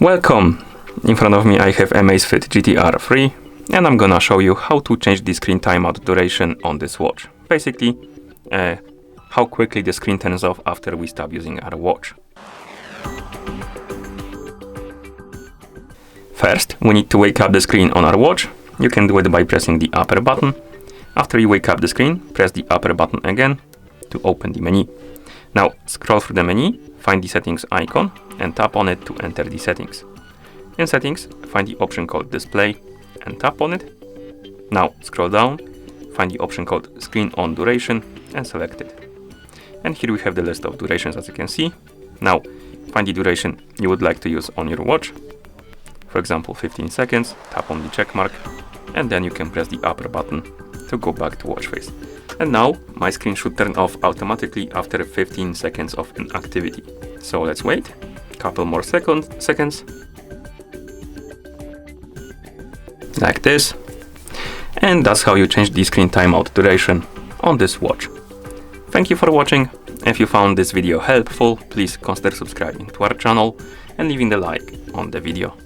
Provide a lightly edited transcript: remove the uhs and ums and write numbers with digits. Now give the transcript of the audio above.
Welcome! In front of me I have AMAZFIT GTR 3 and I'm gonna show you how to change the screen timeout duration on this watch. Basically, how quickly the screen turns off after we stop using our watch. First, we need to wake up the screen on our watch. You can do it by pressing the upper button. After you wake up the screen, press the upper button again to open the menu. Now scroll through the menu, find the settings icon and tap on it to enter the settings. In settings, find the option called display and tap on it. Now scroll down, find the option called screen on duration and select it. And here we have the list of durations, as you can see. Now find the duration you would like to use on your watch. For example, 15 seconds, tap on the check mark and then you can press the upper button to go back to watch face. And now my screen should turn off automatically after 15 seconds of inactivity. So let's wait a couple more seconds. Like this. And that's how you change the screen timeout duration on this watch. Thank you for watching. If you found this video helpful, please consider subscribing to our channel and leaving the like on the video.